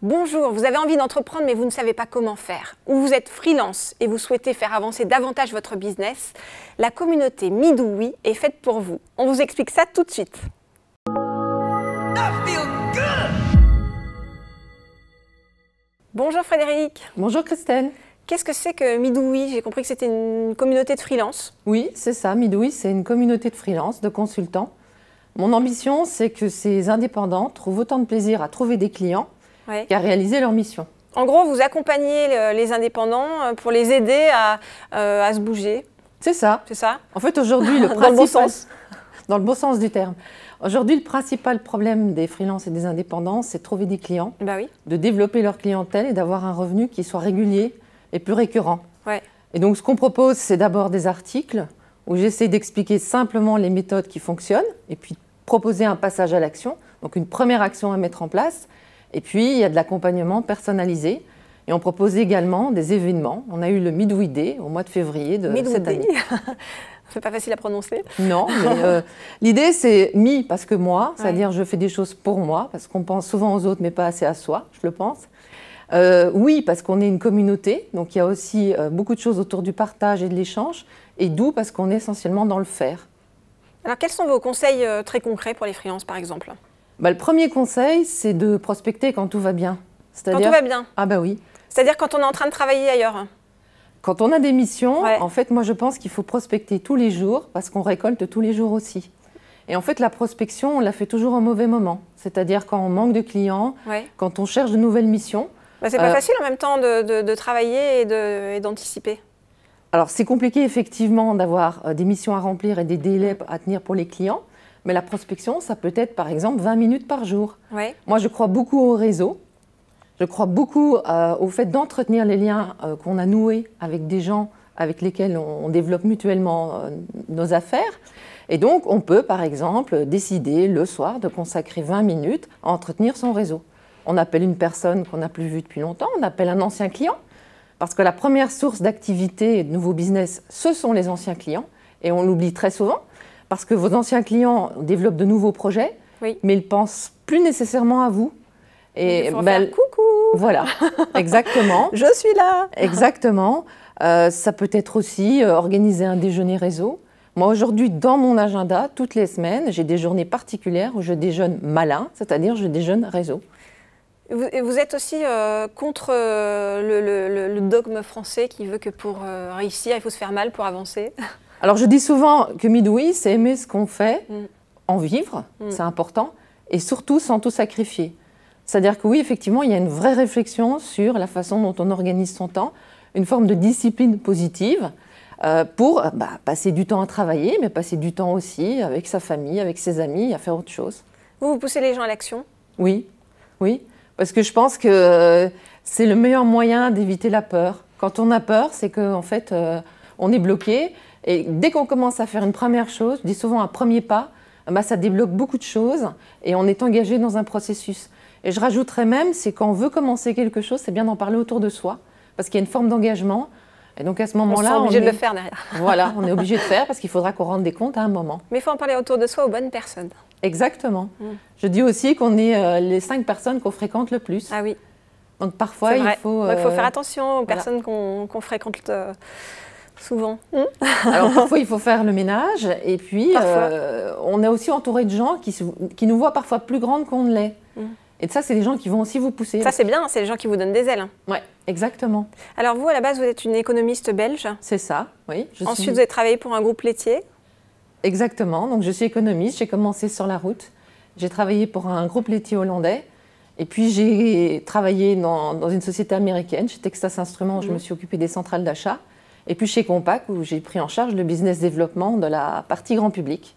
Bonjour, vous avez envie d'entreprendre mais vous ne savez pas comment faire. Ou vous êtes freelance et vous souhaitez faire avancer davantage votre business. La communauté Midooui est faite pour vous. On vous explique ça tout de suite. Bonjour Frédéric. Bonjour Christelle. Qu'est-ce que c'est que Midooui? J'ai compris que c'était une communauté de freelance. Oui, c'est ça. Midooui, c'est une communauté de freelance, de consultants. Mon ambition, c'est que ces indépendants trouvent autant de plaisir à trouver des clients qu'à réaliser leur mission. En gros, vous accompagnez les indépendants pour les aider à se bouger. C'est ça. C'est ça. En fait, aujourd'hui, le principal... Dans le bon sens. Dans le bon sens du terme. Aujourd'hui, le principal problème des freelances et des indépendants, c'est de trouver des clients, de développer leur clientèle et d'avoir un revenu qui soit régulier et plus récurrent. Et donc, ce qu'on propose, c'est d'abord des articles où j'essaie d'expliquer simplement les méthodes qui fonctionnent et puis proposer un passage à l'action, donc une première action à mettre en place. Et puis, il y a de l'accompagnement personnalisé. Et on propose également des événements. On a eu le Midooui Day au mois de février de cette année. C'est pas facile à prononcer. Non, mais l'idée, c'est mi parce que moi, c'est-à-dire je fais des choses pour moi, parce qu'on pense souvent aux autres, mais pas assez à soi, je le pense. Oui, parce qu'on est une communauté, donc il y a aussi beaucoup de choses autour du partage et de l'échange. Et d'où, parce qu'on est essentiellement dans le faire. Alors, quels sont vos conseils très concrets pour les freelances, par exemple? Le premier conseil, c'est de prospecter quand tout va bien. Quand tout va bien? Ah bah oui. C'est-à-dire quand on est en train de travailler ailleurs? Quand on a des missions, en fait, moi je pense qu'il faut prospecter tous les jours, parce qu'on récolte tous les jours aussi. Et en fait, la prospection, on la fait toujours au mauvais moment. C'est-à-dire quand on manque de clients, quand on cherche de nouvelles missions. C'est pas facile en même temps de travailler et d'anticiper. Alors, c'est compliqué effectivement d'avoir des missions à remplir et des délais à tenir pour les clients. Mais la prospection, ça peut être par exemple 20 minutes par jour. Moi, je crois beaucoup au réseau. Je crois beaucoup au fait d'entretenir les liens qu'on a noués avec des gens avec lesquels on développe mutuellement nos affaires. Et donc, on peut par exemple décider le soir de consacrer 20 minutes à entretenir son réseau. On appelle une personne qu'on n'a plus vue depuis longtemps, on appelle un ancien client. Parce que la première source d'activité et de nouveaux business, ce sont les anciens clients. Et on l'oublie très souvent. Parce que vos anciens clients développent de nouveaux projets, mais ils ne pensent plus nécessairement à vous. Et il faut faire coucou. Voilà, exactement. Je suis là. Exactement. Ça peut être aussi organiser un déjeuner réseau. Moi, aujourd'hui, dans mon agenda, toutes les semaines, j'ai des journées particulières où je déjeune malin, c'est-à-dire je déjeune réseau. Vous êtes aussi contre le dogme français qui veut que pour réussir, il faut se faire mal pour avancer? Alors, je dis souvent que Midooui, c'est aimer ce qu'on fait, en vivre, c'est important, et surtout sans tout sacrifier. C'est-à-dire que oui, effectivement, il y a une vraie réflexion sur la façon dont on organise son temps, une forme de discipline positive pour passer du temps à travailler, mais passer du temps aussi avec sa famille, avec ses amis, à faire autre chose. Vous poussez les gens à l'action? Oui, oui, parce que je pense que c'est le meilleur moyen d'éviter la peur. Quand on a peur, c'est qu'en fait, on est bloqué. Et dès qu'on commence à faire une première chose, je dis souvent un premier pas, ça débloque beaucoup de choses et on est engagé dans un processus. Et je rajouterais même, c'est quand on veut commencer quelque chose, c'est bien d'en parler autour de soi, parce qu'il y a une forme d'engagement. Et donc à ce moment-là, on est obligé de le faire derrière. Voilà, on est obligé de faire parce qu'il faudra qu'on rende des comptes à un moment. Mais il faut en parler autour de soi aux bonnes personnes. Exactement. Je dis aussi qu'on est les 5 personnes qu'on fréquente le plus. Ah oui. Donc parfois, il faut faire attention aux personnes qu'on fréquente souvent. Alors parfois, il faut faire le ménage. Et puis, on est aussi entouré de gens qui nous voient parfois plus grandes qu'on ne l'est. Et ça, c'est des gens qui vont aussi vous pousser. Ça, c'est bien, c'est les gens qui vous donnent des ailes. Oui, exactement. Alors vous, à la base, vous êtes une économiste belge. C'est ça, oui. Ensuite, vous avez travaillé pour un groupe laitier. Exactement, donc je suis économiste, j'ai commencé sur la route. J'ai travaillé pour un groupe laitier hollandais. Et puis j'ai travaillé dans une société américaine, chez Texas Instruments, où je me suis occupée des centrales d'achat. Et puis chez Compaq, où j'ai pris en charge le business développement de la partie grand public.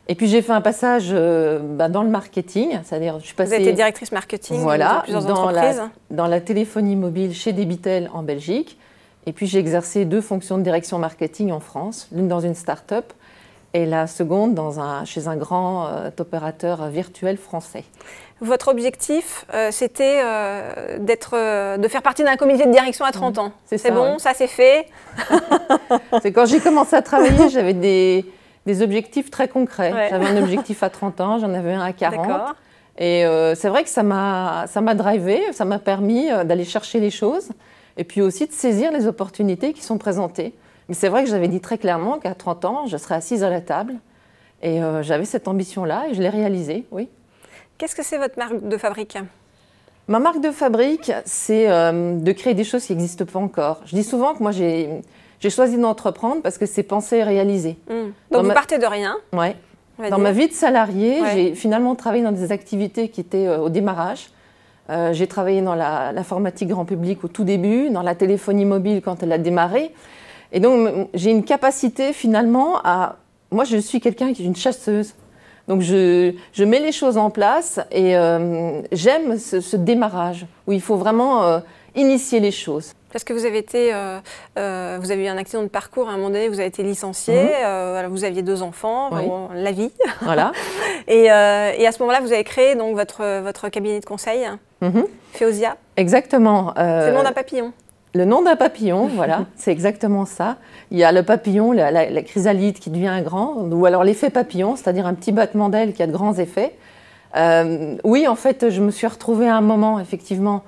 Et puis j'ai fait un passage dans le marketing, c'est-à-dire je suis passée... Vous avez été directrice marketing dans plusieurs entreprises. Dans la téléphonie mobile chez Debitel en Belgique. Et puis j'ai exercé 2 fonctions de direction marketing en France, l'une dans une start-up et la seconde chez un grand opérateur virtuel français. Votre objectif, c'était de faire partie d'un comité de direction à 30 ans. C'est bon, ça c'est fait. C'est quand j'ai commencé à travailler, j'avais des objectifs très concrets. J'avais un objectif à 30 ans, j'en avais un à 40. Et c'est vrai que ça m'a drivé, ça m'a permis d'aller chercher les choses et puis aussi de saisir les opportunités qui sont présentées. Mais c'est vrai que j'avais dit très clairement qu'à 30 ans, je serais assise à la table. Et j'avais cette ambition-là et je l'ai réalisée, oui. Qu'est-ce que c'est votre marque de fabrique? Ma marque de fabrique, c'est de créer des choses qui n'existent pas encore. Je dis souvent que moi, j'ai choisi d'entreprendre parce que c'est penser et réaliser. Donc vous partez de rien? Oui. Dans ma vie de salarié, j'ai finalement travaillé dans des activités qui étaient au démarrage. J'ai travaillé dans l'informatique grand public au tout début, dans la téléphonie mobile quand elle a démarré. Et donc, j'ai une capacité finalement à... Moi, je suis quelqu'un qui est une chasseuse. Donc, je mets les choses en place et j'aime ce démarrage où il faut vraiment initier les choses. Parce que vous avez vous avez eu un accident de parcours à un moment donné, vous avez été licencié, vous aviez 2 enfants, la vie. Voilà. Et à ce moment-là, vous avez créé donc votre cabinet de conseil, Feosia. Exactement. C'est le nom d'un papillon. Le nom d'un papillon, voilà, c'est exactement ça. Il y a le papillon, la chrysalide qui devient grand, ou alors l'effet papillon, c'est-à-dire un petit battement d'aile qui a de grands effets. Oui, en fait, je me suis retrouvée à un moment, effectivement,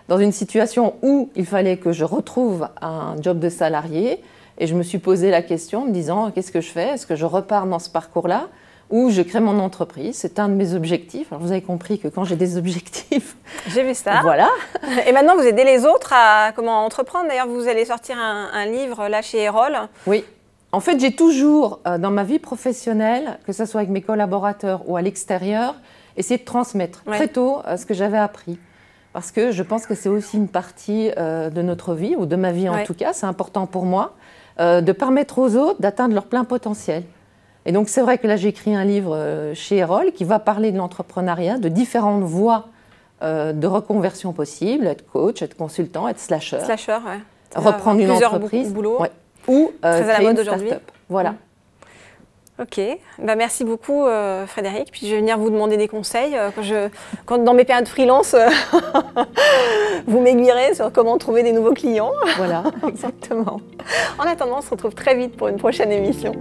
dans une situation où il fallait que je retrouve un job de salarié. Et je me suis posé la question en me disant, qu'est-ce que je fais? Est-ce que je repars dans ce parcours-là ou je crée mon entreprise? C'est un de mes objectifs. Alors, vous avez compris que quand j'ai des objectifs... J'ai vu ça. Voilà. Et maintenant, vous aidez les autres à comment entreprendre. D'ailleurs, vous allez sortir un livre là chez Erol. Oui. En fait, j'ai toujours, dans ma vie professionnelle, que ce soit avec mes collaborateurs ou à l'extérieur, essayé de transmettre très tôt ce que j'avais appris. Parce que je pense que c'est aussi une partie de notre vie, ou de ma vie en tout cas, c'est important pour moi, de permettre aux autres d'atteindre leur plein potentiel. Et donc c'est vrai que là j'ai écrit un livre chez Erol qui va parler de l'entrepreneuriat, de différentes voies de reconversion possibles, être coach, être consultant, être slasher. Slasher, oui. Reprendre une entreprise. Ou très à la mode aujourd'hui. Voilà. Ok, merci beaucoup Frédéric. Puis je vais venir vous demander des conseils quand dans mes périodes freelance, vous m'aiguillerez sur comment trouver des nouveaux clients. Voilà, exactement. En attendant, on se retrouve très vite pour une prochaine émission.